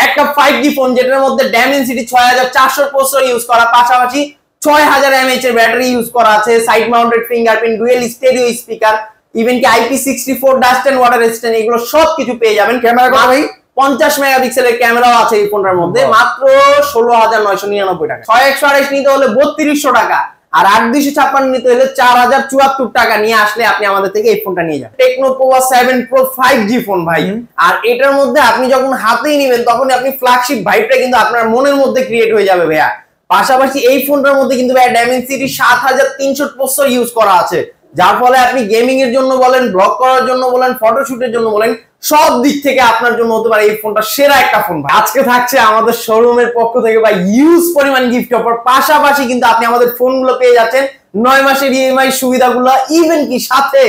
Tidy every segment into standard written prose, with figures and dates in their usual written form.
একটা 5G phone যেটার মধ্যে Dimensity 6400 প্রসেসর ইউজ করা, পাশাপাশি 6000 mAh এর ব্যাটারি ইউজ করা আছে, side mounted fingerprint, dual stereo speaker, even কি IP64 dust and water resistant, এগুলো সবকিছু পেয়ে যাবেন। ক্যামেরা কত ভাই? 50 মেগাপিক্সেলের ক্যামেরাও আছে এই ফোনটার মধ্যে, মাত্র 16999 টাকা। 6128 নিতে হলে 3200 টাকা, আর 8256 নিতে হলে 4074 টাকা নিয়ে আসলে আপনি আমাদের থেকে এই ফোনটা নিয়ে যাবেন। Techno Pova 7 Pro 5G phone ভাই, আর এটার মধ্যে আপনি যখন হাতেই নেবেন তখন আপনি ফ্ল্যাগশিপ ভাইবটা কিন্তু আপনার মনের মধ্যে ক্রিয়েট হয়ে যাবে ভাইয়া। পাশাপাশি এই ফোনটার মধ্যে কিন্তু ভাইয়া Dimensity 7300 প্রসেসর ইউজ করা আছে, যার ফলে আপনি গেমিং এর জন্য বলেন, ব্লগ করার জন্য বলেন, ফটোশুটের জন্য বলেন, সব দিক থেকে আপনার জন্য হতে পারে এই ফোনটা সেরা একটা ফোন। আজকে থাকছে আমাদের শোরুমের পক্ষ থেকে ভাই হিউজ পরিমাণ গিফট অফার, পাশাপাশি কিন্তু আপনি আমাদের ফোনগুলো পেয়ে যাচ্ছেন 9 মাসের ইএমআই সুবিধাগুলো, ইভেন কি সাথে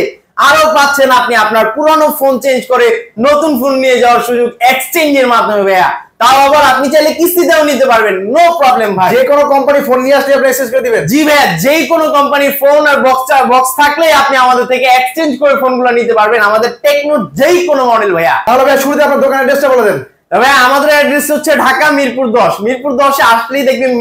আরো পাচ্ছেন আপনি আপনার পুরানো ফোন চেঞ্জ করে নতুন ফোন নিয়ে যাওয়ার সুযোগ এক্সচেঞ্জের মাধ্যমে ভাইয়া। তাও আবার আপনি চাইলে কিস্তিতেও নিতে পারবেন, নো প্রবলেম ভাই। যে কোনো কোম্পানি ফোন নিয়ে আসলে আপনি এক্সচেঞ্জ করে দিবেন? জি ভাই, যে কোনো কোম্পানির ফোন আর বক্স থাকলেই আপনি আমাদের থেকে এক্সচেঞ্জ করে ফোনগুলো নিতে পারবেন, আমাদের টেকনো যেই কোনো মডেল ভাইয়া। তাহলে ভাই শুরুতে আপনার দোকানের অ্যাড্রেসটা বলে দেন। ভাই আমাদের অ্যাড্রেস হচ্ছে ঢাকা মিরপুর 10। মিরপুর 10 এ আসলেই দেখবেন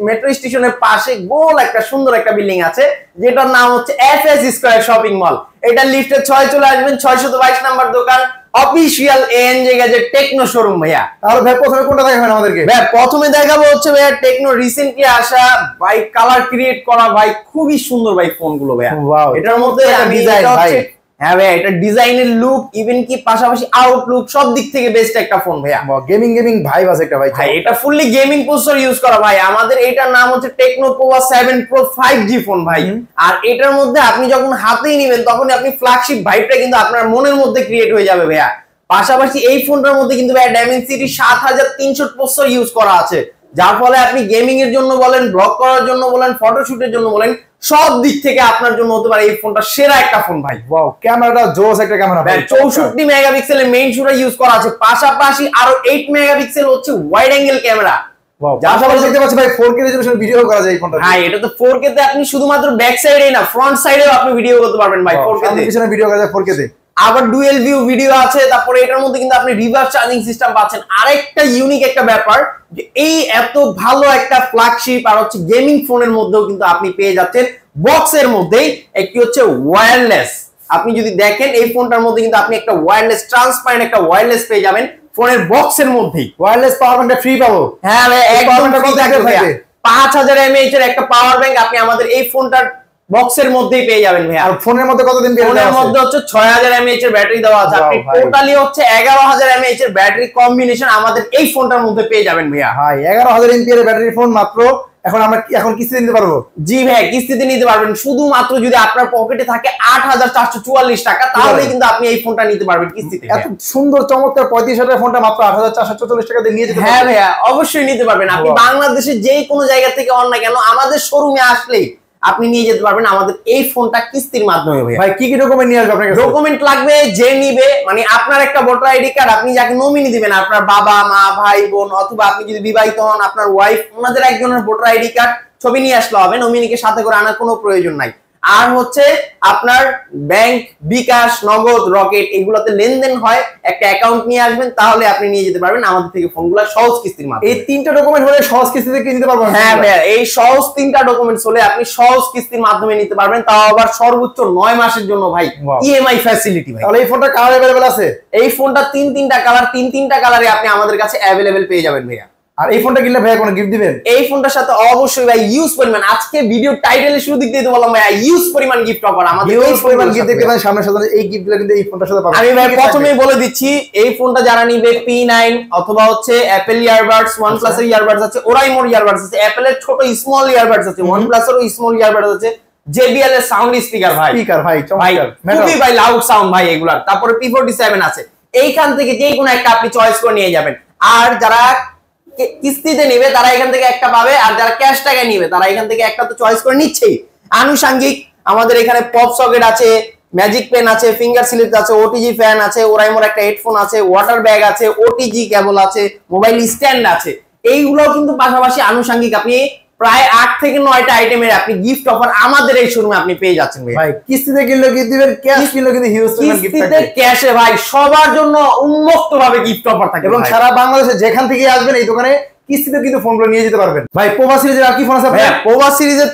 মেট্রো স্টেশনের পাশে গোল একটা সুন্দর একটা বিল্ডিং আছে, যেটার নাম হচ্ছে FS স্কয়ার শপিং মল। এটা লিফটে 6 চলে আসবেন, 622 নাম্বার দোকান, official ANJ gadget techno showroom ভাইয়া। তাহলে ভাই প্রথমে কোনটা দেখাবেন আমাদেরকে? ভাই প্রথমে দেখাবো হচ্ছে ভাইয়া টেকনো রিসেন্টলি আসা ভাই কালার ক্রিয়েট করা ভাই খুবই সুন্দর ভাই ফোনগুলো ভাইয়া। এটার মধ্যে ডিজাইন ভাই, হ্যাঁ ভাই এটা ডিজাইনের লুক, ইভেন কি পাশাপাশি আউটলুক, সব দিক থেকে বেস্ট একটা ফোন ভাইয়া। গেমিং ভাইব আছে একটা ভাই। ভাই এটা ফুললি গেমিং প্রসেসর ইউজ করা ভাই। আমাদের এটার নাম হচ্ছে techno Pova 7 Pro 5G phone ভাই, আর এটার মধ্যে আপনি যখন হাতেই নেবেন তখন আপনি ফ্ল্যাগশিপ ভাইবটা কিন্তু আপনার মনের মধ্যে ক্রিয়েট হয়ে যাবে ভাইয়া। পাশাপাশি এই ফোনটার মধ্যে কিন্তু ভাই Dimensity 7300 প্রসেসর ইউজ করা আছে, যার ফলে আপনি গেমিং এর জন্য বলেন, ব্লগ করার জন্য বলেন, ফটোশুটের জন্য বলেন, সব দিক থেকে আপনার জন্য হতে পারে এই ফোনটা সেরা একটা ফোন ভাই। ওয়াও, ক্যামেরাটা জোস একটা ক্যামেরা ভাই। 64 মেগাপিক্সেলের মেইন শুটার ইউজ করা আছে, পাশাপাশি আরো 8 মেগাপিক্সেল হচ্ছে ওয়াইড অ্যাঙ্গেল ক্যামেরা। ওয়াও, যার ফলে দেখতে পাচ্ছি ভাই 4K রেজোলিউশন ভিডিও করা যায় এই ফোনটা। হ্যাঁ, এটা তো 4K তে আপনি শুধুমাত্র ব্যাক সাইডেই না, ফ্রন্ট সাইডেও আপনি ভিডিও করতে পারবেন ভাই 4K তে। পিছনে ভিডিও করা যায় 4K তে, আবার ডুয়েল ভিউ ভিডিও আছে। তারপরে এটার মধ্যে কিন্তু আপনি রিভার্স চার্জিং সিস্টেম পাচ্ছেন। আরেকটা ইউনিক একটা ব্যাপার যে এই এত ভালো একটা ফ্ল্যাগশিপ আর হচ্ছে গেমিং ফোনের মধ্যেও কিন্তু আপনি পেয়ে যাচ্ছেন বক্সের মধ্যেই একটি হচ্ছে ওয়্যারলেস। আপনি যদি দেখেন এই ফোনটার মধ্যে কিন্তু আপনি একটা ওয়্যারলেস ট্রান্সপারেন্ট একটা ওয়্যারলেস পেয়ে যাবেন ফোনের বক্সের মধ্যেই। ওয়্যারলেস পাওয়ার ব্যাংকটা ফ্রি পাবো। হ্যাঁ ভাই, একদম ফ্রি থাকবে ভাই। 5000 mAh এর একটা পাওয়ার ব্যাংক আপনি আমাদের এই ফোনটার বক্সের মধ্যেই পেয়ে যাবেন ভাই। আর ফোনের মধ্যে কতদিন পেয়ে যাবেন? ফোনের মধ্যে হচ্ছে 6000 mAh এর ব্যাটারি দেওয়া আছে। আপনি টোটালি হচ্ছে 11000 mAh এর ব্যাটারি কম্বিনেশন আমাদের এই ফোনটার মধ্যে পেয়ে যাবেন ভাইয়া। ভাই 11000 mAh এর ব্যাটারি ফোন মাত্র এখন কিস্তিতে নিতে পারবো? জি ভাই, কিস্তিতে নিতে পারবেন। শুধুমাত্র যদি আপনার পকেটে থাকে 8444 টাকা, তাহলে কিন্তু আপনি এই ফোনটা নিতে পারবেন কিস্তিতে। এত সুন্দর চমৎকার 35,000 ফোনটা মাত্র 8444 টাকা দিয়ে নিয়ে যেতে পারবেন। হ্যাঁ ভাইয়া, অবশ্যই নিতে পারবেন। আপনি বাংলাদেশের যে কোনো জায়গা থেকে হন না কেন, আমাদের শোরুমে আসলেই আপনি নিয়ে যেতে পারবেন আমাদের এই ফোনটা কিস্তির মাধ্যমে। ভাই কি কি ডকুমেন্ট নিয়ে আসবে আপনার কাছে? ডকুমেন্ট লাগবে যে নিবে, মানে আপনার একটা ভোটার আইডি কার্ড, আপনি যাকে নমিনি দিবেন, আপনার বাবা মা ভাই বোন, অথবা আপনি যদি বিবাহিত হন আপনার ওয়াইফ, ওনাদের একজনের ভোটার আইডি কার্ড ছবি নিয়ে আসলে হবে, নমিনিকে সাথে করে আনার কোনো প্রয়োজন নাই। আর হচ্ছে আপনার ব্যাংক, বিকাশ, নগদ, রকেট এগুলোতে লেনদেন হয়, একটা অ্যাকাউন্ট নিয়ে আসবেন, তাহলে আপনি নিয়ে যেতে পারবেন আমাদের থেকে ফোনগুলো সহজ কিস্তির মাধ্যমে। এই তিনটা ডকুমেন্ট হলে সহজ কিস্তিতে কিনতে পারবেন? হ্যাঁ ভাইয়া, এই সহজ তিনটা ডকুমেন্টস হলে আপনি সহজ কিস্তির মাধ্যমে নিতে পারবেন, তাও আবার সর্বোচ্চ 9 মাসের জন্য ভাই, ইএমআই ফ্যাসিলিটি ভাই। তাহলে এই ফোনটা কালার अवेलेबल আছে? এই ফোনটা তিনটা কালার, তিনটা কালারে আপনি আমাদের কাছে अवेलेबल পেয়ে যাবেন ভাইয়া। আর এই ফোনটা কিনলে ভাই কোনো গিফট দিবেন? এই ফোনটার সাথে অবশ্যই ভাই ইউজ পরিমাণ, আজকে ভিডিও টাইটেলে শুরু দিক দিয়ে তো বললাম ভাই ইউজ পরিমাণ গিফট অফার আমাদের। ইউজ পরিমাণ গিফট দেখতে পারেন সামনে সাথে, এই গিফটগুলো কিন্তু এই ফোনটার সাথে পাবেন। আমি ভাই প্রথমেই বলে দিচ্ছি, এই ফোনটা যারা নিবে P9 অথবা হচ্ছে অ্যাপল ইয়ারবাডস, OnePlus এর ইয়ারবাডস আছে, ওরাইমোর ইয়ারবাডস আছে, অ্যাপলের ছোট স্মল ইয়ারবাডস আছে, OnePlus এরও স্মল ইয়ারবাডস আছে, JBL এর সাউন্ড স্পিকার ভাই, চমৎকার খুবই ভাই লাউড সাউন্ড ভাই এগুলার। তারপরে P47 আছে। এইখান থেকে যে কোনো একটা আপনি চয়েস করে নিয়ে যাবেন। আর যারা কিস্তিতে নেবে তারা এখান থেকে একটা পাবে, আর যারা ক্যাশ টাকায় নেবে তারা এখান থেকে একটা তো চয়েস করে নিচ্ছেই। আনুষঙ্গিক আমাদের এখানে পপ সকেট আছে, ম্যাজিক পেন আছে, ফিঙ্গার স্লিপ আছে, ওটিজি ফ্যান আছে, ওরাইমোর একটা হেডফোন আছে, ওয়াটার ব্যাগ আছে, ওটিজি কেবল আছে, মোবাইল স্ট্যান্ড আছে। এইগুলো কিন্তু পাশাপাশি আনুষঙ্গিক আপনি প্রায় 8 থেকে 9টা আইটেমের আপনি গিফট অফার আমাদের এই শোরুমে আপনি পেয়ে যাচ্ছেন ভাই। কিস্তিতে কিনলে কি দিবেন, ক্যাশ কিনলে কিন্তু হিউজ গিফট থাকবে। ক্যাশে ভাই সবার জন্য উন্মুক্ত ভাবে গিফট অফার থাকে এবং সারা বাংলাদেশে যেখান থেকে আসবেন এই দোকানে কিস্তিতে কিন্তু ফোনগুলো নিয়ে যেতে পারবেন। ভাই পোভা সিরিজের আর কি ফোন আছে ভাই? পোভা সিরিজের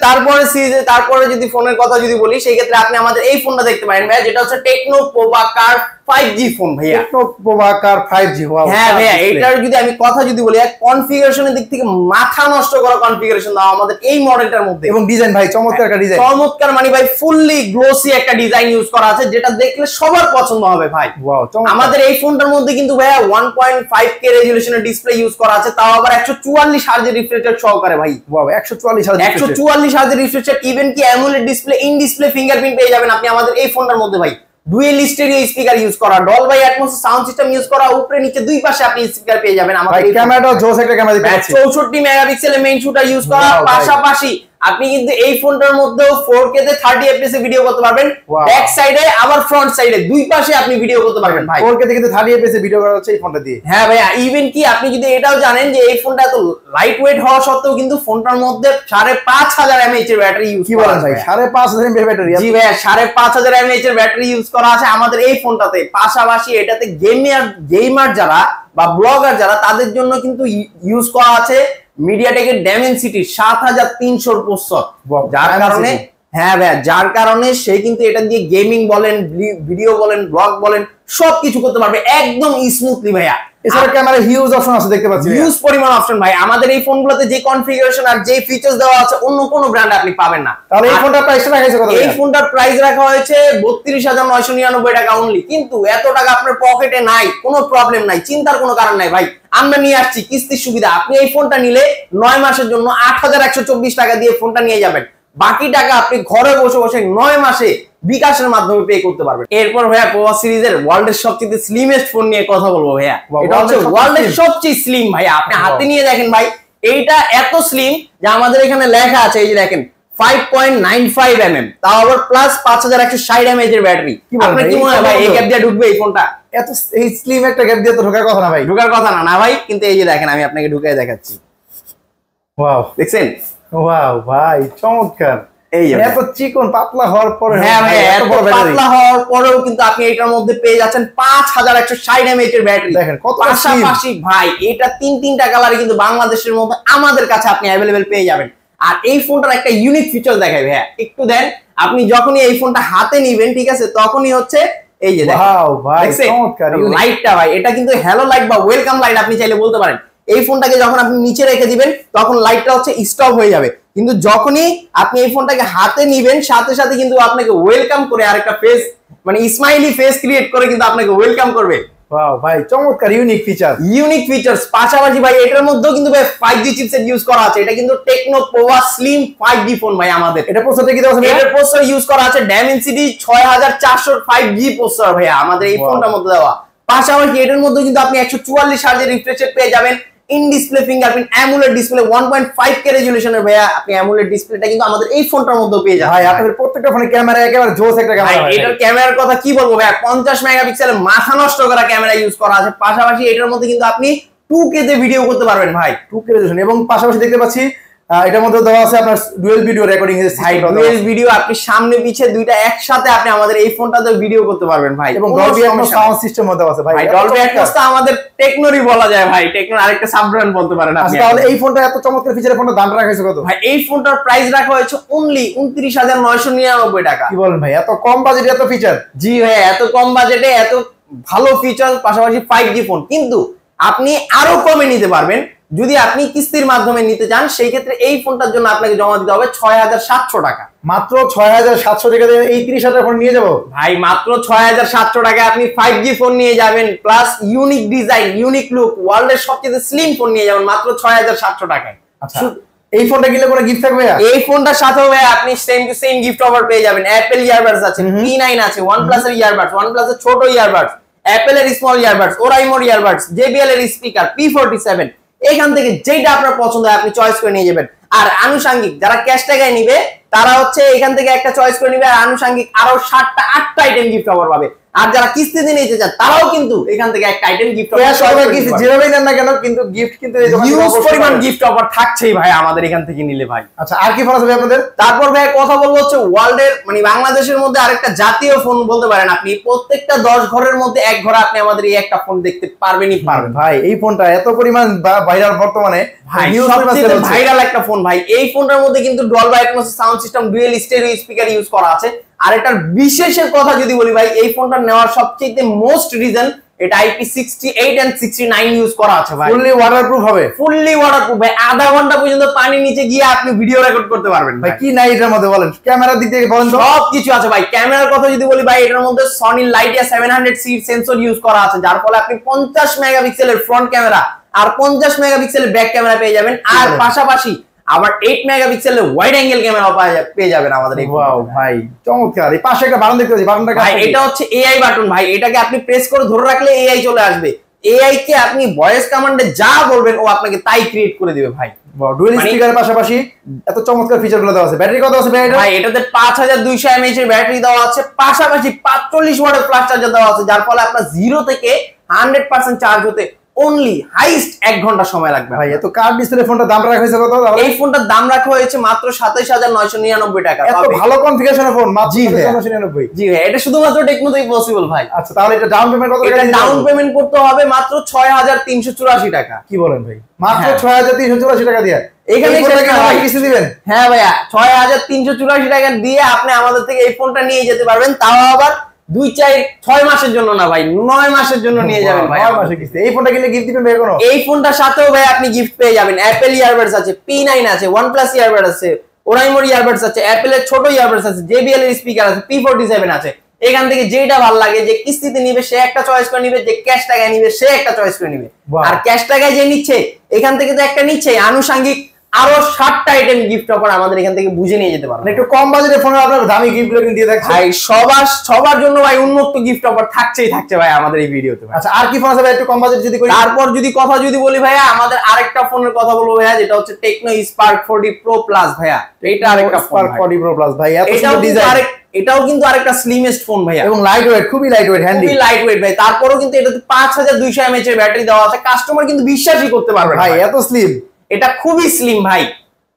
তারপরে যদি ফোনের কথা যদি বলি সেই ক্ষেত্রে আপনি আমাদের এই ফোনটা দেখতে পারেন ভাই, যেটা হচ্ছে টেকনো পোভা কার 5G ফোন ভাইয়া। টেকনো পোভা কার 5G। হ্যাঁ ভাইয়া, এটার যদি আমি কথা যদি বলি কনফিগারেশনের দিক থেকে মাথা নষ্ট করা কনফিগারেশন দাও আমাদের এই মডেলটার মধ্যে। এবং ডিজাইন ভাই চমৎকার একটা ডিজাইন, চমৎকার মানে ভাই ফুললি গ্লোসি একটা ডিজাইন ইউজ করা আছে, যেটা দেখলে সবার পছন্দ হবে ভাই। ওয়াও চমৎকার। আমাদের এই ফোনটার মধ্যে কিন্তু ভাইয়া 1.5K রেজোলিউশনের ডিসপ্লে ইউজ করা আছে, তাও আবার 144 হার্জের রিফ্রেশ রেট সহকারে ভাই। ওয়াও 144 হার্জের রিফ্রেশ রেট, ইভেন কি AMOLED display, in display fingerprint পেয়ে যাবেন আপনি আমাদের এই ফোনটার মধ্যে ভাই। ডুয়েল স্টেরিও স্পিকার ইউজ করা, ডলবাই অ্যাটমস সাউন্ড সিস্টেম ইউজ করা, উপরে নিচে দুই পাশে আপনি স্পিকার পেয়ে যাবেন আমাদের। ক্যামেরাটাও জোস একটা ক্যামেরা দিতে পারছি, 64 মেগাপিক্সেলের মেইন শুটার ইউজ করা, পাশাপাশি আপনি কিন্তু এই ফোনটার মধ্যেও 4K তে 30 fps এ ভিডিও করতে পারবেন। ব্যাক সাইডে আবার ফ্রন্ট সাইডে দুই পাশে আপনি ভিডিও করতে পারবেন ভাই। 4K তে কিন্তু 30 fps এ ভিডিও করা হচ্ছে এই ফোনটা দিয়ে। হ্যাঁ ভাইয়া, ইভেন কি আপনি যদি এটাও জানেন যে এই ফোনটা এত লাইট ওয়েট হওয়া সত্ত্বেও কিন্তু ফোনটার মধ্যে 5500 mAh এর ব্যাটারি ইউজ কি বলেন ভাই? 5500 mAh ব্যাটারি? জি ভাইয়া, 5500 mAh এর ব্যাটারি ইউজ করা আছে আমাদের এই ফোনটাতে। পাশাপাশি এটাতে গেমার যারা বা ব্লগার যারা তাদের জন্য কিন্তু ইউজ করা আছে মিডিয়াটেকের ডাইমেনসিটি 7300 প্রসেসর, যার কারণে হ্যাঁ ভাইয়া, যার কারণে সে কিন্তু এটা দিয়ে গেমিং বলেন, ভিডিও বলেন, ব্লগ বলেন সবকিছু করতে পারবে একদম স্মুথলি ভাইয়া। এছাড়া ক্যামেরা হিউজ অপশন আছে দেখতে পাচ্ছি, হিউজ পরিমাণ অপশন ভাই। আমাদের এই ফোনগুলোতে যে কনফিগারেশন আর যে ফিচারস দেওয়া আছে অন্য কোনো ব্র্যান্ডে আপনি পাবেন না। তাহলে এই ফোনটার প্রাইস রাখা হয়েছে কত? এই ফোনটার প্রাইস রাখা হয়েছে 32999 টাকা অনলি। কিন্তু এত টাকা আপনার পকেটে নাই, কোনো প্রবলেম নাই, চিন্তার কোনো কারণ নাই ভাই। আমরা নিয়ে আসছি কিস্তির সুবিধা। আপনি এই ফোনটা নিলে 9 মাসের জন্য 8124 টাকা দিয়ে ফোনটা নিয়ে যাবেন, বাকি টাকা আপনি ঘরে বসে বসে 9 মাসে বিকাশের মাধ্যমে পে করতে পারবেন। এরপর ভাইয়া পোভা সিরিজের ওয়ার্ল্ডের সবচেয়ে স্লিমেস্ট ফোন নিয়ে কথা বলবো ভাইয়া। এটা হচ্ছে ওয়ার্ল্ডের সবচেয়ে স্লিম ভাইয়া। আপনি হাতে নিয়ে দেখেন ভাই, এইটা এত স্লিম যে আমাদের এখানে লেখা আছে, এই যে দেখেন 5.95 mm, তাও আবার প্লাস 5160 mAh এর ব্যাটারি। আপনি কি মনে হয় ভাই এই গ্যাপ দিয়ে ঢুকবে এই ফোনটা? এত এই স্লিম একটা গ্যাপ দিয়ে তো ঢোকার কথা না ভাই। ঢোকার কথা না ভাই, কিন্তু এই যে দেখেন আমি আপনাকে ঢুকিয়ে দেখাচ্ছি। ওয়াও দেখছেন? ওয়াও ভাই চমৎকার। এই যে এত চিকন পাতলা হওয়ার পরে, হ্যাঁ ভাই এত পাতলা হওয়ার পরেও কিন্তু আপনি এটার মধ্যে পেয়ে যাচ্ছেন 5160 mAh এর ব্যাটারি। দেখেন কত পাশাপাশি ভাই এটা তিনটা কালারে কিন্তু বাংলাদেশের মধ্যে আমাদের কাছে আপনি अवेलेबल পেয়ে যাবেন। আর এই ফোনটার একটা ইউনিক ফিচার দেখাই ভাইয়া, একটু দেন। আপনি যখনই এই ফোনটা হাতে নিবেন ঠিক আছে, তখনই হচ্ছে এই যে দেখেন ওয়াও ভাই চমৎকার লাইটটা ভাই, এটা কিন্তু হ্যালো লাইট বা ওয়েলকাম লাইট আপনি চাইলে বলতে পারেন। এই ফোনটাকে যখন আপনি নিচে রেখে দিবেন তখন লাইটটা হচ্ছে স্টপ হয়ে যাবে, কিন্তু যখনই আপনি এই ফোনটাকে হাতে নিবেন সাথে সাথে কিন্তু আপনাকে ওয়েলকাম করে আরেকটা ফেস মানে স্মাইলি ফেস ক্রিয়েট করে কিন্তু আপনাকে ওয়েলকাম করবে। ওয়াও ভাই চমৎকার ইউনিক ফিচারস। পাশাপাশি ভাই এটার মধ্যেও কিন্তু ভাই 5G চিপসেট ইউজ করা আছে। এটা কিন্তু techno Pova slim 5G phone ভাই আমাদের। এটা প্রসেসর কি দেওয়া আছে? এটার প্রসেসর ইউজ করা আছে ডাইমেনসিটি 6400 5G প্রসেসর ভাই আমাদের এই ফোনটার মধ্যে দেওয়া। পাশাপাশি এটার মধ্যে কিন্তু আপনি 144 হার্জের রিফ্রেশ রেট পেয়ে যাবেন, in display fingerprint, AMOLED display 1.5K রেজোলিউশনের ভাইয়া। আপনি অ্যামোলেড ডিসপ্লেটা কিন্তু আমাদের এই ফোনটার মধ্যে পেয়ে যাবেন ভাই। আপনাদের প্রত্যেকটা ফোনে ক্যামেরা একেবারে জোস একটা ক্যামেরা ভাই। এটার ক্যামেরার কথা কি বলবো ভাই, 50 মেগাপিক্সেলের মাথা নষ্ট করা ক্যামেরা ইউজ করা আছে। পাশাপাশি এটার মধ্যে কিন্তু আপনি 2K তে ভিডিও করতে পারবেন ভাই, 2K রেজোলিউশন। এবং পাশাপাশি দেখতে পাচ্ছি এটার মধ্যে দেওয়া আছে আপনার ডুয়াল ভিডিও রেকর্ডিং এর সাইড, ডুয়াল ভিডিও আপনি সামনে পিছে দুইটা একসাথে আপনি আমাদের এই ফোনটাতে ভিডিও করতে পারবেন ভাই। এবং ডলবি অ্যাটমস সাউন্ড সিস্টেম মধ্যে আছে ভাই। ডলবি অ্যাটমস তো আমাদের টেকনোরই বলা যায় ভাই, টেকনোর আরেকটা সাব ব্র্যান্ড বলতে পারেন আপনি। তাহলে এই ফোনটা এত চমৎকার ফিচারের ফোনটা দাম রাখা হয়েছে কত ভাই? এই ফোনটার প্রাইস রাখা হয়েছে অনলি 29999 টাকা। কি বলেন ভাই, এত কম বাজেটে এত ফিচার? জি ভাই, এত কম বাজেটে এত ভালো ফিচার, পাশাপাশি 5G ফোন। কিন্তু আপনি আরো কমে নিতে পারবেন যদি আপনি কিস্তির মাধ্যমে নিতে চান। সেই ক্ষেত্রে এই ফোনটার জন্য আপনাকে জমা দিতে হবে 6700 টাকা। মাত্র 6700 টাকা দিয়ে এই 30000 ফোন নিয়ে যাবো ভাই। মাত্র 6700 টাকায় আপনি 5G ফোন নিয়ে যাবেন, plus unique design, unique look, ওয়ার্ল্ডের সবচেয়ে স্লিম ফোন নিয়ে যাবেন মাত্র 6700 টাকায়। আচ্ছা, এই ফোনটা কিনলে কোনো গিফট থাকবে? এই ফোনটার সাথেও ভাই আপনি same to same gift offer পেয়ে যাবেন। অ্যাপল ইয়ারবাডস আছে, P9 আছে, OnePlus এর ইয়ারবাডস, OnePlus এর ছোট ইয়ারবাডস, অ্যাপল এর স্মল ইয়ারবাডস, ওরাইমোর ইয়ারবাডস, JBL এর স্পিকার, P47। এখান থেকে যেটা আপনার পছন্দ হয় আপনি চয়েস করে নিয়ে যাবেন। আর আনুষঙ্গিক যারা ক্যাশ টাকায় নিবে তারা হচ্ছে এখান থেকে একটা চয়েস করে নিবে, আর আনুষঙ্গিক আরো 7টা 8টা আইটেম গিফট অফার পাবে। আর যারা কিস্তিতে নিতে চান তারাও কিন্তু এখান থেকে একটা আইটেম গিফট যেভাবে নেন না কেন কিন্তু গিফট কিন্তু হিউজ পরিমাণ গিফট অফার থাকছেই ভাই আমাদের এখান থেকে নিলে ভাই। আচ্ছা আর কি ফোন আছে ভাই আপনাদের? তারপর ভাই কথা বলবো হচ্ছে ওয়ার্ল্ডের মানে বাংলাদেশের মধ্যে আরেকটা জাতীয় ফোন বলতে পারেন আপনি, প্রত্যেকটা 10 ঘরের মধ্যে এক ঘরে আপনি আমাদের এই একটা ফোন দেখতে পারবেনই পারবেন ভাই। এই ফোনটা এত পরিমাণ ভাইরাল বর্তমানে, ভাইরাল একটা ফোন ভাই। এই ফোনটার মধ্যে কিন্তু Dolby atoms sound system, dual stereo speaker use করা আছে। আর এটার বিশেষের কথা যদি বলি ভাই, এই ফোনটা নেওয়ার সবচেয়ে মোস্ট রিজন এটা IP68 এন্ড 69 ইউজ করা আছে ভাই। ফুললি ওয়াটারপ্রুফ হবে, ফুললি ওয়াটারপ্রুফ ভাই। আধা ঘন্টা পর্যন্ত পানির নিচে গিয়ে আপনি ভিডিও রেকর্ড করতে পারবেন ভাই। কি নাই এটার মধ্যে বলেন? ক্যামেরার দিক থেকে বলেন। সব কিছু আছে ভাই। ক্যামেরার কথা যদি বলি ভাই, এটার মধ্যে সনি লাইটিয়া 700C সেন্সর ইউজ করা আছে, যার ফলে আপনি 50 মেগাপিক্সেলের ফ্রন্ট ক্যামেরা আর 50 মেগাপিক্সেলের ব্যাক ক্যামেরা পেয়ে যাবেন। আর পাশাপাশি আবার 8 মেগাপিক্সেলের ওয়াইড অ্যাঙ্গেল ক্যামেরা পেয়ে যাবেন আমাদের এই। ওয়াও ভাই চমৎকার। এই পাশে একটা বাটন দেখতে পাচ্ছি, বাটনটা ভাই এটা হচ্ছে এআই বাটন ভাই। এটাকে আপনি প্রেস করে ধরে রাখলে এআই চলে আসবে। এআই কে আপনি ভয়েস কমান্ডে যা বলবেন ও আপনাকে তাই ক্রিয়েট করে দিবে ভাই। ডুয়াল স্পিকারের পাশাপাশি এত চমৎকার ফিচারগুলো দেওয়া আছে। ব্যাটারি কত আছে ভাই? এটাতে 5200 mAh এর ব্যাটারি দেওয়া আছে, পাশাপাশি 45 ওয়াটের ফাস্ট চার্জার দেওয়া আছে, যার ফলে আপনার 0 থেকে 100% চার্জ হতে অনলি হাইস্ট 1 ঘন্টা সময় লাগবে ভাই। এত কার্ভ ডিসপ্লে ফোনটার দাম রাখা হয়েছে কত? এই ফোনটার দাম রাখা হয়েছে মাত্র 27999 টাকা। এত ভালো কনফিগারেশনের ফোন মাত্র 27999। জি ভাই, এটা শুধুমাত্র টেকনোতেই পসিবল ভাই। আচ্ছা তাহলে এটা ডাউন পেমেন্ট কত টাকা? এটা ডাউন পেমেন্ট করতে হবে মাত্র 6384 টাকা। কি বলেন ভাই? মাত্র 6384 টাকা দিয়ে এখানে কিস্তি দিবেন? হ্যাঁ ভাইয়া, 6384 টাকা দিয়ে আপনি আমাদের থেকে এই ফোনটা নিয়ে যেতে পারবেন, তাও আবার 2-4-6 মাসের জন্য না ভাই, 9 মাসের জন্য নিয়ে যাবেন ভাই। 9 মাসের কিস্তি। এই ফোনটা কিনলে গিফট দিবেন ভাই কোনো? এই ফোনটার সাথেও ভাই আপনি গিফট পেয়ে যাবেন। অ্যাপল ইয়ারবাডস আছে, P9 আছে, OnePlus ইয়ারবাড আছে, ওরাইমোর ইয়ারবাডস আছে, অ্যাপলের ছোট ইয়ারবাডস আছে, JBL এর স্পিকার আছে, P47 আছে। এখান থেকে যেটা ভালো লাগে, যে কিস্তিতে নিবে সে একটা চয়েস করে নিবে, যে ক্যাশ টাকায় নিবে সে একটা চয়েস করে নিবে। আর ক্যাশ টাকায় যে নিচ্ছে এখান থেকে তো একটা নিচ্ছে, আনুষঙ্গিক আরো 60টা আইটেম গিফট অফার আমাদের এখান থেকে বুঝে নিয়ে যেতে পারবেন। একটু কম বাজেটের ফোনে আপনারা দামি গিফটগুলো কিন্তু দিয়ে থাকছেন ভাই। সবার জন্য ভাই উন্মুক্ত গিফট অফার থাকছে ভাই আমাদের এই ভিডিওতে। আচ্ছা আর কি ফোন আছে ভাই একটু কম বাজেট যদি করি? তারপর যদি কথা বলি ভাইয়া, আমাদের আরেকটা ফোনের কথা বলবো ভাইয়া, যেটা হচ্ছে টেকনো স্পার্ক 40 প্রো প্লাস ভাইয়া। এটা আরেকটা স্পার্ক 40 প্রো প্লাস ভাই। এত সুন্দর ডিজাইন। এটাও কিন্তু আরেকটা স্লিমেস্ট ফোন ভাইয়া, এবং লাইট ওয়েট, খুবই লাইট ওয়েট, হ্যান্ডি, খুবই লাইট ওয়েট ভাই। তারপরেও কিন্তু এটাতে 5200 mAh এর ব্যাটারি দেওয়া আছে। কাস্টমার কিন্তু বিশ্বাসই করতে পারবে ভাই এত স্লিম। এটা খুবই স্লিম ভাই।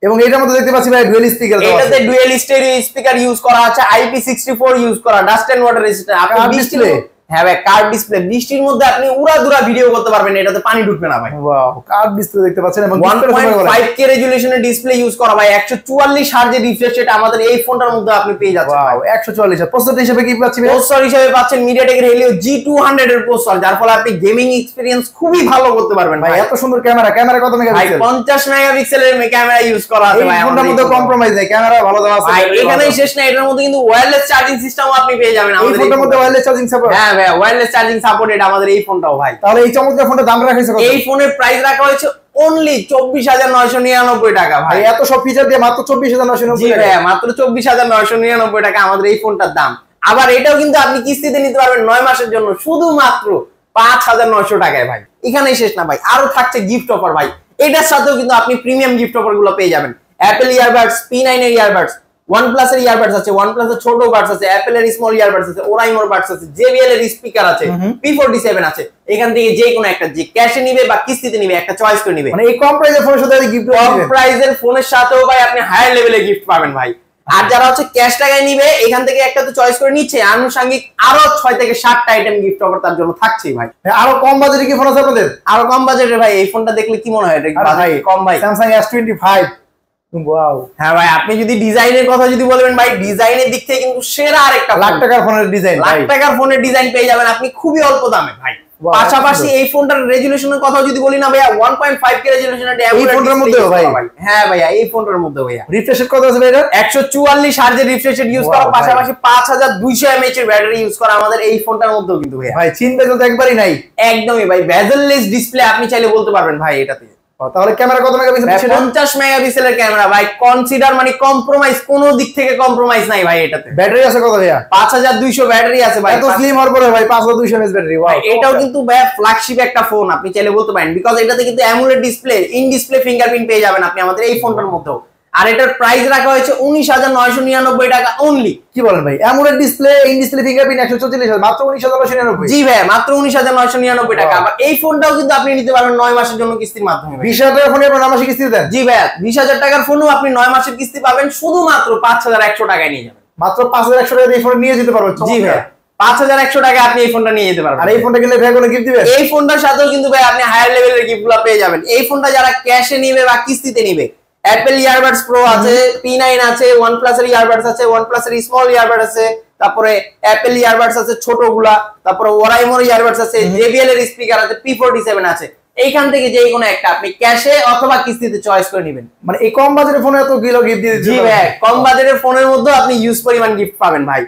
এবং এটার মধ্যে দেখতে পাচ্ছি ভাই ডুয়াল স্পিকার দেওয়া আছে। এটাতে ডুয়াল স্টেরিও স্পিকার ইউজ করা আছে, IP64 ইউজ করা, ডাস্ট এন্ড ওয়াটার রেজিস্ট্যান্ট। আপনি ডিসপ্লে, হ্যাঁ ভাই কার্ভ ডিসপ্লে, বৃষ্টির মধ্যে আপনি উড়াদুরা ভিডিও করতে পারবেন, এটাতে পানি ঢুকবে না ভাই। ওয়াও, কার্ভ ডিসপ্লে দেখতে পাচ্ছেন এবং 1.5K রেজোলিউশনের ডিসপ্লে ইউজ করা ভাই। 144 হার্জের রিফ্রেশ রেট আমাদের এই ফোনটার মধ্যে আপনি পেয়ে যাচ্ছেন। Wow 144 hertz. প্রসেসর হিসেবে কি পাচ্ছেন? প্রসেসর হিসেবে পাচ্ছেন MediaTek এর Helio G200 এর প্রসেসর, যার ফলে আপনি গেমিং এক্সপেরিয়েন্স খুবই ভালো করতে পারবেন ভাই। এত সুন্দর ক্যামেরা। ক্যামেরা কত মেগাপিক্সেল? 50 মেগাপিক্সেলের ক্যামেরা ইউজ করা আছে ভাই। এই ফোনটার মধ্যে কম্প্রোমাইজ নেই, ক্যামেরা ভালো দেওয়া আছে ভাই। এখানেই শেষ না, এটার মধ্যে কিন্তু ওয়্যারলেস চার্জিং সিস্টেমও আপনি পেয়ে যাবেন আমাদের এই ফোনটার মধ্যে। Wireless charging support? হ্যাঁ ভাই, ওয়্যারলেস চার্জিং সাপোর্টেড আমাদের এই ফোনটাও ভাই। তাহলে এই চমৎকার ফোনটার দাম রাখা হয়েছে কত? এই ফোনের প্রাইস রাখা হয়েছে অনলি 24999 টাকা ভাই। এত সব ফিচার দিয়ে মাত্র 24999 টাকা? হ্যাঁ মাত্র 24999 টাকা আমাদের এই ফোনটার দাম। আবার এটাও কিন্তু আপনি কিস্তিতে নিতে পারবেন 9 মাসের জন্য শুধুমাত্র 5900 টাকায় ভাই। এখানেই শেষ না ভাই, আরো থাকছে গিফট অফার ভাই। এটার সাথেও কিন্তু আপনি প্রিমিয়াম গিফট অফার গুলো পেয়ে যাবেন। অ্যাপল ইয়ারবাডস, P9 এর ইয়ারবাডস, OnePlus এর ইয়ারবাডস আছে, OnePlus এর ছোট বাডস আছে, অ্যাপল এর স্মল ইয়ারবাডস আছে, ওরাইমোর বাডস আছে, JBL এর স্পিকার আছে, P47 আছে। এখান থেকে যে কোনো একটা, যে ক্যাশে নিবে বা কিস্তিতে নিবে, একটা চয়েস করে নিবে। মানে এই কম প্রাইসের ফোনের সাথে গিফট কম প্রাইসের ফোনের সাথেও ভাই আপনি হায়ার লেভেলে গিফট পাবেন ভাই। আর যারা হচ্ছে ক্যাশ টাকায় নিবে, এখান থেকে একটা তো চয়েস করে নিচ্ছে, আনুষঙ্গিক আরো 6 থেকে 7টা আইটেম গিফট অফার তার জন্য থাকছেই ভাই। আরো কম বাজেটে কি ফোন আছে আপনাদের? আরো কম বাজেটে ভাই এই ফোনটা দেখলে কি মনে হয়? এটা ভাই কম ভাই, Samsung S25। ওয়াও। হ্যাঁ ভাই, আপনি যদি ডিজাইনের কথা যদি বলবেন ভাই, ডিজাইনের দিক থেকে কিন্তু সেরা আরেকটা লাখ টাকার ফোনের ডিজাইন, লাখ টাকার ফোনের ডিজাইন পেয়ে যাবেন আপনি খুবই অল্প দামে ভাই। পাশাপাশি এই ফোনটার রেজোলিউশনের কথা যদি বলি না ভাইয়া, 1.5K রেজোলিউশনের এই ফোনটার মধ্যে ভাই। হ্যাঁ ভাইয়া, এই ফোনটার মধ্যে ভাইয়া রিফ্রেশ রেট কত আছে ভাই? 144 হার্জের রিফ্রেশ রেট ইউজ করা, পাশাপাশি 5200 mAh এর ব্যাটারি ইউজ করা আমাদের এই ফোনটার মধ্যেও কিন্তু ভাইয়া। ভাই চিন বেজেল তো একবারই নাই। একদমই ভাই, বেজেললেস ডিসপ্লে আপনি চাইলে বলতে পারবেন ভাই এটাতে। তাহলে ক্যামেরা কত মেগাপিক্সেল? 50 মেগাপিক্সেলের ক্যামেরা ভাই। কনসিডার মানে কম্প্রোমাইজ, কোনো দিক থেকে কম্প্রোমাইজ নাই ভাই এটাতে। ব্যাটারি আছে কত ভাইয়া? 5200 ব্যাটারি আছে ভাই। এত স্লিম হওয়ার পরে ভাই 5200 mAh ব্যাটারি। ওয়াও, এটাও কিন্তু ভাই ফ্ল্যাগশিপ একটা ফোন আপনি চাইলে বলতে পারেন, বিকজ এটাতে কিন্তু AMOLED display, in display fingerprint পেয়ে যাবেন আপনি আমাদের এই ফোনটার মধ্যেও। আর এটার প্রাইস রাখা হয়েছে 19,999 টাকা অনলি। কি বলেন ভাই, AMOLED display, in display fingerprint 144 মাত্র 19,999? জি ভাই, মাত্র 19,999 টাকা। আবার এই ফোনটাও কিন্তু আপনি নিতে পারবেন 9 মাসের জন্য কিস্তির মাধ্যমে। 20,000 টাকার ফোনে আপনি 9 মাসের কিস্তি দেন? জি ভাই, 20,000 টাকার ফোনও আপনি 9 মাসের কিস্তি পাবেন শুধুমাত্র 5,100 টাকায় নিয়ে যাবেন। মাত্র 5,100 টাকা দিয়ে এই ফোন নিয়ে যেতে পারবেন? জি ভাই, 5,100 টাকা আপনি এই ফোনটা নিয়ে যেতে পারবেন। আর এই ফোনটা কিনলে ভাই কোনো গিফট দিবেন? এই ফোনটার সাথেও কিন্তু ভাই আপনি হায়ার লেভেলের গিফটগুলো পেয়ে যাবেন। এই ফোনটা যারা ক্যাশে নেবে বা কিস্তিতে নেবে, অ্যাপল ইয়ারবাডস প্রো আছে, P9 আছে, OnePlus এর ইয়ারবাডস আছে, OnePlus এর স্মল ইয়ারবাড আছে, তারপরে অ্যাপল ইয়ারবাডস আছে ছোটগুলা, তারপরে ওরাইমোর ইয়ারবাডস আছে, JBL এর স্পিকার আছে, P47 আছে। এইখান থেকে যে কোনো একটা আপনি ক্যাশে অথবা কিস্তিতে চয়েস করে নেবেন। মানে এই কম বাজেটের ফোনে এত কিলো গিফট দিয়ে দিচ্ছেন? জি ভাই, কম বাজেটের ফোনের মধ্যে আপনি ইউজ পরিমাণ গিফট পাবেন ভাই।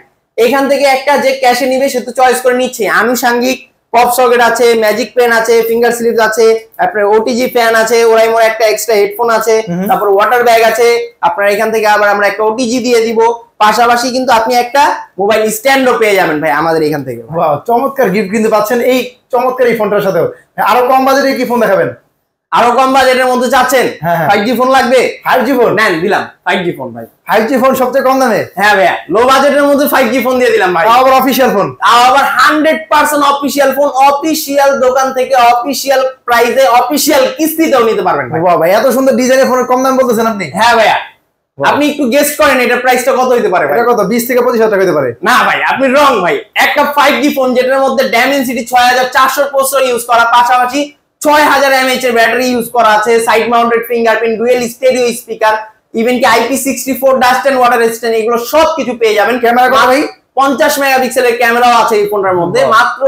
এখান থেকে একটা যে ক্যাশে নিবে সে তো চয়েস করে নিচ্ছে। আনুষঙ্গিক পপ সকেট আছে, ম্যাজিক পেন আছে, ফিঙ্গার স্লিপস আছে, আপনার ওটিজি ফ্যান আছে, ওরাইমোর একটা এক্সট্রা হেডফোন আছে, তারপর ওয়াটার ব্যাগ আছে। আপনার এখান থেকে আবার আমরা একটা ওটিজি দিয়ে দিব, পাশাপাশি কিন্তু আপনি একটা মোবাইল স্ট্যান্ডও পেয়ে যাবেন ভাই আমাদের এখান থেকে। ওয়াও, চমৎকার গিফট কিন্তু পাচ্ছেন এই চমৎকার এই ফোনটার সাথেও। আরো কম বাজেটে কি ফোন দেখাবেন? আরো কম বাজেটের মধ্যে চাচ্ছেন 5G ফোন লাগবে? 5G ফোন নেন, দিলাম 5G ফোন ভাই। 5G ফোন সবচেয়ে কম দামে? হ্যাঁ ভাইয়া, লো বাজেটের মধ্যে 5G ফোন দিয়ে দিলাম ভাই। আবার অফিশিয়াল ফোন? আবার 100% অফিশিয়াল ফোন, অফিশিয়াল দোকান থেকে অফিশিয়াল প্রাইসে অফিশিয়াল কিস্তিতেও নিতে পারবেন ভাই। বাহ ভাই, এত সুন্দর ডিজাইনের ফোনের কম দাম বলতেছেন আপনি? হ্যাঁ ভাইয়া, আপনি একটু গেস করেন এটা প্রাইসটা কত হতে পারে ভাই? এটা কত? 20 থেকে 25,000 টাকা হতে পারে? না ভাই, আপনি রং ভাই। একটা 5G ফোন যেটার মধ্যে Dimensity 6400 প্রসেসর ইউজ করা, পাশাপাশি 6000 mAh এর ব্যাটারি ইউজ করা আছে, side mounted fingerprint, dual stereo speaker, even কি IP64 dust and water resistant, এগুলো সব কিছু পেয়ে যাবেন। ক্যামেরা কত ভাই? 50 মেগাপিক্সেলের ক্যামেরাও আছে এই ফোনটার মধ্যে, মাত্র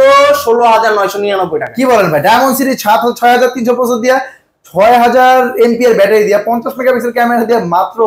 16,999 টাকা। কি বলেন ভাই, ডায়মন্ডসিটি 6300 প্রসেসর দিয়া, 6000 mAh ব্যাটারি দিয়া, 50 মেগাপিক্সেল ক্যামেরা দিয়া মাত্র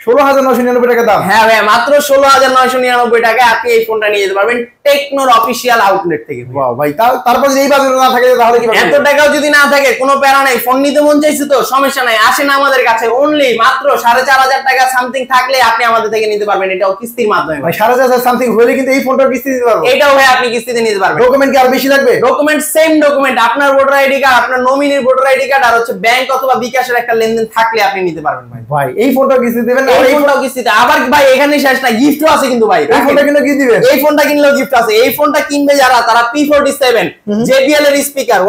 16,999 টাকা দাম? হ্যাঁ ভাই, মাত্র 16,999 টাকায় আপনি এই ফোনটা নিয়ে যেতে পারবেন টেকনোর অফিশিয়াল আউটলেট থেকে। ওয়াও ভাই, তারপর যদি এই বাজেট না থাকে তাহলে কি? এত টাকাও যদি না থাকে কোনো প্যারা নাই, ফোন নিতে মন চাইছে তো সমস্যা নাই, আসেন আমাদের কাছে। অনলি মাত্র 4,500 টাকা সামথিং থাকলে আপনি আমাদের থেকে নিতে পারবেন, এটাও কিস্তির মাধ্যমে ভাই। 4,500 সামথিং হলে কিন্তু এই ফোনটাও কিস্তি দিতে পারবো? এটাও ভাই আপনি কিস্তিতে নিতে পারবেন। ডকুমেন্ট কি আর বেশি লাগবে? ডকুমেন্ট সেম ডকুমেন্ট, আপনার ভোটার আইডি কার্ড, আপনার নমিনির ভোটার আইডি কার্ড, আর হচ্ছে ব্যাংক অথবা বিকাশের একটা লেনদেন থাকলে আপনি নিতে পারবেন ভাই। ভাই এই ফোনটাও কিস্তি দিবেন? এই ফোনটাও কিস্তিতে। আবার ভাই এখানে শেষ না, গিফটও আছে কিন্তু ভাই। এই ফোনটা কিনলে কি দিবেন? এই ফোনটা কিনলেও গিফট আছে। এই ফোনটা কিনবে যারা, তারা P47, JBL এর স্পিকার,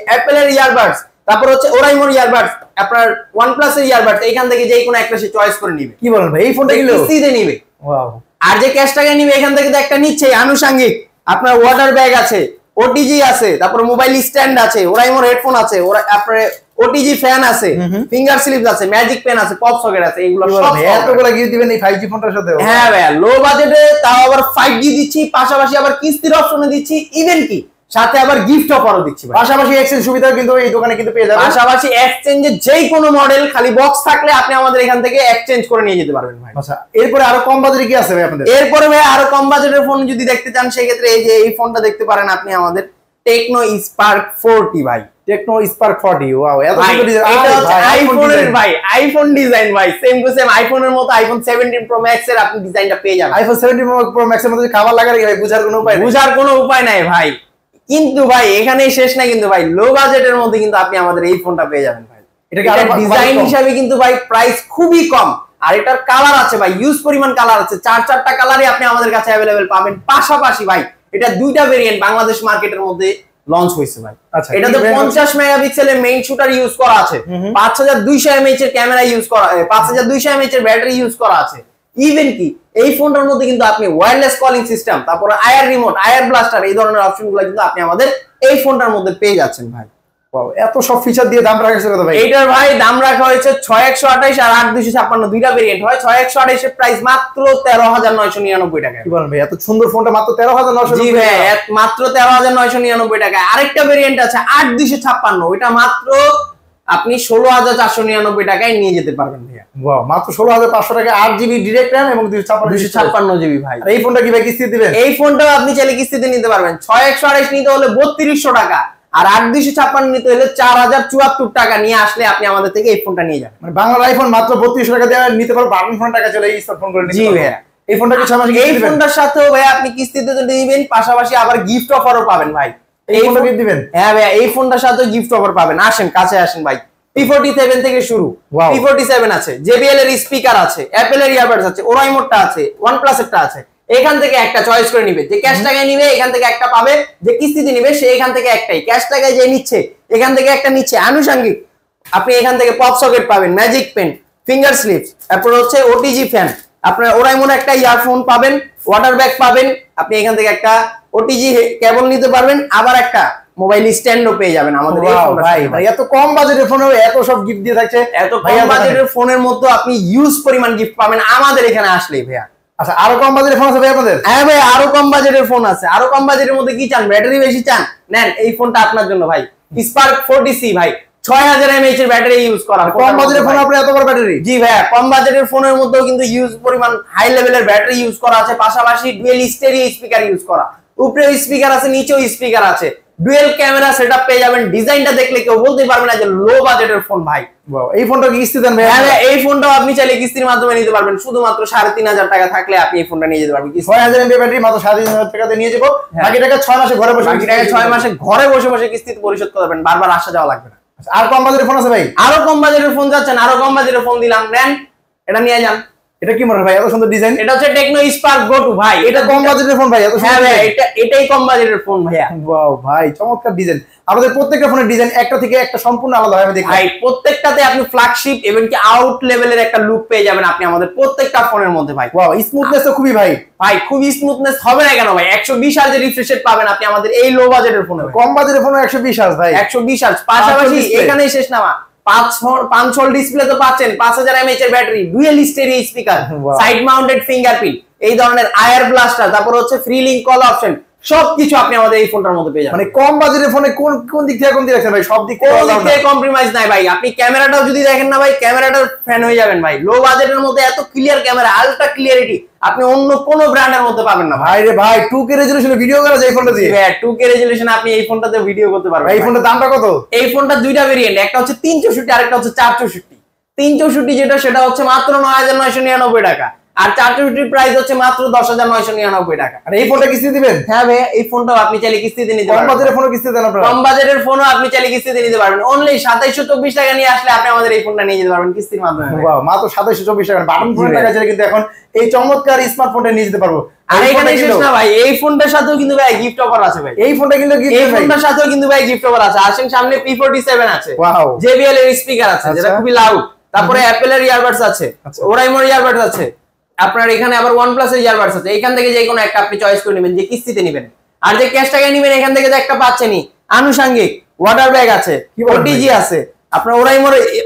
অ্যাপল এর ইয়ারবাডস, তারপর হচ্ছে ওরাইমোর ইয়ারবাডস, আপনার OnePlus এর ইয়ারবাডস, এইখান থেকে যে কোনো একটা সে চয়েস করে নিবে। কি বলেন ভাই, এই ফোনটা কিনলে কিস্তিতে নিবে? ওয়াও। আর যে ক্যাশ টাকা নিবে এখান থেকে তো একটা নিচ্ছে আনুষঙ্গিক, আপনার ওয়াটার ব্যাগ আছে, ওটিজি আছে, তারপর মোবাইল স্ট্যান্ড আছে, ওরাইমোর হেডফোন আছে, আপনার ওটিজি ফ্যান আছে, ফিঙ্গার স্লিপস আছে, ম্যাজিক পেন আছে, পপ সকেট আছে, এগুলো সব এতগুলো গিফট দিবেন এই 5G ফোনটার সাথে? হ্যাঁ ভাই, লো বাজেটে তাও আবার 5G দিচ্ছি, পাশাপাশি আবার কিস্তির অপশনে দিচ্ছি, ইভেন কি সাথে আবার গিফট অফারও দিচ্ছি ভাই। পাশাপাশি এক্সচেঞ্জ সুবিধা কিন্তু এই দোকানে কিন্তু পেয়ে যাবেন। পাশাপাশি এক্সচেঞ্জের যেই কোনো মডেল খালি বক্স থাকলে আপনি আমাদের এখান থেকে এক্সচেঞ্জ করে নিয়ে যেতে পারবেন ভাই। আচ্ছা, এরপরে আরো কম বাজেটে কি আছে ভাই আপনাদের? এরপরে ভাই আরো কম বাজেটের ফোন যদি দেখতে চান সেক্ষেত্রে এই যে এই ফোনটা দেখতে পারেন আপনি, আমাদের টেকনো স্পার্ক 40 ভাই। টেকনো স্পার্ক 40, ওয়াও, এত সুন্দর ডিজাইন। এটা হচ্ছে আইফোনের ভাই, আইফোন ডিজাইন ভাই, সেম টু সেম আইফোনের মতো আইফোন 17 প্রো ম্যাক্স এর আপনি ডিজাইনটা পেয়ে যাবেন। আইফোন 17 প্রো ম্যাক্স এর মধ্যে কভার লাগার কি ভাই বুঝার কোনো উপায় নেই? বুঝার কোনো উপায় নাই ভাই, কিন্তু ভাই এখানেই শেষ না কিন্তু ভাই, লো বাজেটের মধ্যে কিন্তু আপনি আমাদের এই ফোনটা পেয়ে যাবেন ভাই। এটা ডিজাইন হিসাবে কিন্তু ভাই প্রাইস খুবই কম, আর এটার কালার আছে ভাই, ইউজ পরিমাণ কালার আছে, 4-4টা কালারই আপনি আমাদের কাছে अवेलेबल পাবেন। পাশাপাশি ভাই এটা দুইটা ভেরিয়েন্ট বাংলাদেশ মার্কেটের মধ্যে লঞ্চ হয়েছে ভাই। এটাতে 50 মেগাপিক্সেলের মেইন শুটার ইউজ করা আছে, 5200 mAh এর ক্যামেরা ইউজ করা, 5200 mAh এর ব্যাটারি ইউজ করা আছে। ইভেন কি এই ফোনটার মধ্যে কিন্তু আপনি ওয়্যারলেস কলিং সিস্টেম, তারপর আয়ার রিমোট, আয়ার ব্লাস্টার, এই ধরনের অপশনগুলো কিন্তু আপনি আমাদের এই ফোনটার মধ্যে পেয়ে যাচ্ছেন ভাই। এত সব ফিচার দিয়ে দাম রাখা হয়েছে কত ভাই? এইটার ভাই দাম রাখা হয়েছে 6128 আর 8256, দুইটা ভেরিয়েন্ট হয়। 6128 এর প্রাইস মাত্র 13,999 টাকা। কি বলেন ভাই, এত সুন্দর ফোনটা মাত্র 13,999? জি ভাই, মাত্র 13,999 টাকা। আরেকটা ভেরিয়েন্ট আছে 8256, ওটা মাত্র আপনি 16,499 টাকায় নিয়ে যেতে পারবেন ভাইয়া। ওয়াও, মাত্র 16,500 টাকা, 8GB ডিরেক্ট র‍্যাম এবং 256 জিবি ভাই। আর এই ফোনটা কি ভাই কিস্তি দিবেন? এই ফোনটাও আপনি চাইলে কিস্তিতে নিতে পারবেন। 6128 নিতে হলে 3200 টাকা, আর 8256 নিতে হলে 4074 টাকা নিয়ে আসলে আপনি আমাদের থেকে এই ফোনটা নিয়ে যাবেন। মানে বাংলার আইফোন মাত্র 3200 টাকা দিয়ে নিতে পারবো, 52 ফোন টাকা চলে এই স্মার্টফোন করে নিতে জি পারবো। ভাইয়া, এই ফোনটা কি 6 মাস এই ফোনটার সাথেও ভাই আপনি কিস্তিতে তো নিবেন, পাশাপাশি আবার গিফট অফারও পাবেন ভাই। এই ফোনটা গিফট দিবেন? হ্যাঁ ভাইয়া, এই ফোনটার সাথেও গিফট অফার পাবেন। আসেন, কাছে আসেন ভাই, P47 থেকে শুরু, P47 আছে, JBL এর স্পিকার আছে, অ্যাপেল এর ইয়ারবাডস আছে, ওরাইমোরটা আছে, OnePlus এরটা আছে। এখান থেকে একটা চয়েস করে নিবে, যে ক্যাশ টাকায় নিবে এখান থেকে একটা পাবে, যে কিস্তিতে নিবে সে এখান থেকে একটাই, ক্যাশ টাকায় যে নিচ্ছে এখান থেকে একটা নিচ্ছে। আনুষঙ্গিক আপনি এখান থেকে পপ সকেট পাবেন, ম্যাজিক পেন, ফিঙ্গার স্লিপস, তারপর হচ্ছে ওটিজি ফ্যান, আপনার ওরাইমোর একটা ইয়ারফোন পাবেন, ওয়াটার ব্যাগ পাবেন, আপনি এখান থেকে একটা ওটিজি কেবল নিতে পারবেন, আবার একটা মোবাইল স্ট্যান্ডও পেয়ে যাবেন আমাদের এই ফোনটা। ভাই এত কম বাজেটের ফোনে এত সব গিফট দিয়ে থাকছে, এত কম বাজেটের ফোনের মধ্যে আপনি ইউজ পরিমাণ গিফট পাবেন আমাদের এখানে আসলেই ভাইয়া। আচ্ছা আরো কম বাজেটের ফোন আছে ভাই আপনাদের? হ্যাঁ ভাই আরো কম বাজেটের ফোন আছে। আরো কম বাজেটের মধ্যে কি চান, ব্যাটারি বেশি চান, নেন এই ফোনটা আপনার জন্য ভাই, স্পার্ক 40C ভাই, 6000 mAh এর ব্যাটারি ইউজ করা। কম বাজেটের ফোন আপনার এত বড় ব্যাটারি? জি ভাইয়া, কম বাজেটের ফোনের মধ্যেও কিন্তু ইউজ পরিমাণ হাই লেভেলের ব্যাটারি ইউজ করা আছে, পাশাপাশি ডুয়েল স্টেরিও স্পিকার ইউজ করা, উপরেও স্পিকার আছে নিচেও স্পিকার আছে, ডুয়েল ক্যামেরা সেটআপ পেয়ে যাবেন। ডিজাইনটা দেখলে কেউ বলতে পারবে না যে লো বাজেটের ফোন ভাই। এই ফোনটা কি কিস্তি দেন ভাই? হ্যাঁ এই ফোনটাও আপনি চাইলে কিস্তির মাধ্যমে নিতে পারবেন, শুধুমাত্র 3500 টাকা থাকলে আপনি এই ফোনটা নিয়ে যেতে পারবেন। 6000 mAh ব্যাটারি মাত্র 3500 টাকাতে নিয়ে যাবো, বাকি টাকা 6 মাসে ঘরে বসে, বাকি টাকা 6 মাসে ঘরে বসে বসে কিস্তিতে পরিশোধ করতে পারবেন, বারবার আসা যাওয়া লাগবে না। আর কম বাজেটের ফোন আছে ভাই? আরো কম বাজেটের ফোন যাচ্ছেন, আরো কম বাজেটের ফোন দিলাম, নেন এটা নিয়ে যান। এটা কি মডেল ভাই, এত সুন্দর ডিজাইন? এটা হচ্ছে টেকনো স্পার্ক গো 2 ভাই, এটা কম বাজেটের ফোন ভাই? এত হ্যাঁ ভাই এটাই কম বাজেটের ফোন ভাইয়া। ওয়াও ভাই চমৎকার ডিজাইন। আমাদের প্রত্যেকটা ফোনের ডিজাইন একটা থেকে একটা সম্পূর্ণ আলাদা হয়, আমি দেখি ভাই প্রত্যেকটাতে আপনি ফ্ল্যাগশিপ এবং কি আউট লেভেলের একটা লুক পেয়ে যাবেন আপনি আমাদের প্রত্যেকটা ফোনের মধ্যে ভাই। ওয়াও স্মুথনেস তো খুবই ভাই খুবই স্মুথনেস হবে না কেন ভাই, 120 হার্জ রিফ্রেশ রেট পাবেন আপনি আমাদের এই লো বাজেটের ফোনে। কম বাজেটের ফোনে 120 হার্জ ভাই, 120 হার্জ, পাশাপাশি এখানেই শেষ না, 5 ডিসপ্লে তো পাচ্ছেন, 5000 mAh এর battery, dual stereo speaker, side mounted fingerprint, এই ধরনের আয়ার ব্লাস্টার, তারপর হচ্ছে ফ্রি লিংক কল অপশন, সবকিছু আপনি আমাদের এই ফোনটার মধ্যে পেয়ে যাবেন। মানে কম বাজেটের ফোনে কোন কোন দিক থেকে কোন দিক রাখছেন ভাই? সব দিক থেকে কম্প্রোমাইজ নাই ভাই। আপনি ক্যামেরাটাও যদি দেখেন না ভাই, ক্যামেরাটার ফ্যান হয়ে যাবেন ভাই। লো বাজেটের মধ্যে এত ক্লিয়ার ক্যামেরা, আলট্রা ক্লিয়ারিটি আপনি অন্য কোন ব্র্যান্ডের মধ্যে পাবেন না ভাই রে ভাই। 2K রেজোলিউশনে ভিডিও করা যায় এই ফোনটা দিয়ে? হ্যাঁ 2K রেজোলিউশনে আপনি এই ফোনটাতে ভিডিও করতে পারবেন। এই ফোনটার দামটা কত? এই ফোনটা দুইটা ভেরিয়েন্ট, একটা হচ্ছে 364 আরেকটা হচ্ছে 464। 364 যেটা সেটা হচ্ছে মাত্র 9999 টাকা, আর 464 প্রাইস হচ্ছে মাত্র 10999 টাকা। আর এই ফোনটা কিস্তি দিবেন? হ্যাঁ ভাই এই ফোনটাও আপনি চাইলে কিস্তিতে নিতে পারবেন। কম বাজেটের ফোনও কিস্তি দেন আপনারা? কম বাজেটের ফোনও আপনি চাইলে কিস্তিতে নিতে পারবেন। অনলি 2724 টাকা নিয়ে আসলে আপনি আমাদের এই ফোনটা নিয়ে যেতে পারবেন কিস্তির মাধ্যমে। ওয়াও মাত্র 2724 টাকা বাটন ফোনের টাকা ছেড়ে কিন্তু এখন এই চমৎকার স্মার্টফোনটা নিয়ে যেতে পারবো। আর এখানে শেষ না ভাই, এই ফোনটার সাথেও কিন্তু ভাই গিফট অফার আছে ভাই। এই ফোনটা কিন্তু গিফট, এই ফোনটার সাথেও কিন্তু ভাই গিফট অফার আছে। আসেন সামনে P47 আছে, ওয়াও JBL এর স্পিকার আছে যেটা খুবই লাউড, তারপরে অ্যাপেল এর ইয়ারবাডস আছে, ওরাইমোর ইয়ারবাডস আছে, আপনার এখানে আবার OnePlus এর ইয়ারবাডস আছে। এখান থেকে যে কোনো একটা আপনি চয়েস করে নেবেন, যে কিস্তিতে নেবেন আর যে ক্যাশ টাকায় নেবেন, এখান থেকে যে একটা পাচ্ছেনই। আনুষঙ্গিক ওয়াটার ব্যাগ আছে, ওটিজি আছে, আপনার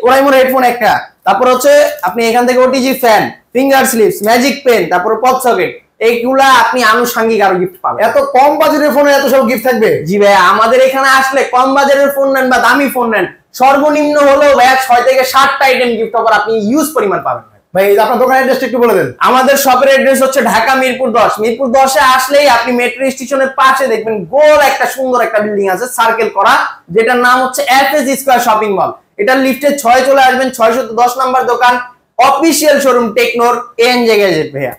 ওরাইমোর হেডফোন একটা, তারপর হচ্ছে আপনি এখান থেকে OTG fan, finger slips, magic pen, তারপর পপ সকেট, এইগুলা আপনি আনুষঙ্গিক আরো গিফট পাবেন। এত কম বাজেটের ফোনে এত সব গিফট থাকবে? জি ভাই, আমাদের এখানে আসলে কম বাজেটের ফোন নেন বা দামি ফোন নেন, সর্বনিম্ন হলেও ভাই 6 থেকে 7টা আইটেম গিফট অফার আপনি ইউজ পরিমাণ পাবেন। ভাই আপনার দোকানের অ্যাড্রেসটা একটু বলে দেন। আমাদের শপের অ্যাড্রেস হচ্ছে ঢাকা মিরপুর 10। মিরপুর 10 এ আসলেই আপনি মেট্রো স্টেশনের পাশে দেখবেন গোল একটা সুন্দর একটা বিল্ডিং আছে সার্কেল করা, যেটার নাম হচ্ছে FS স্কয়ার শপিং মল। এটা লিফটে 6 চলে আসবেন, 610 নাম্বার দোকান, অফিশিয়াল শোরুম টেকনোর, এন জায়গায় ভাইয়া।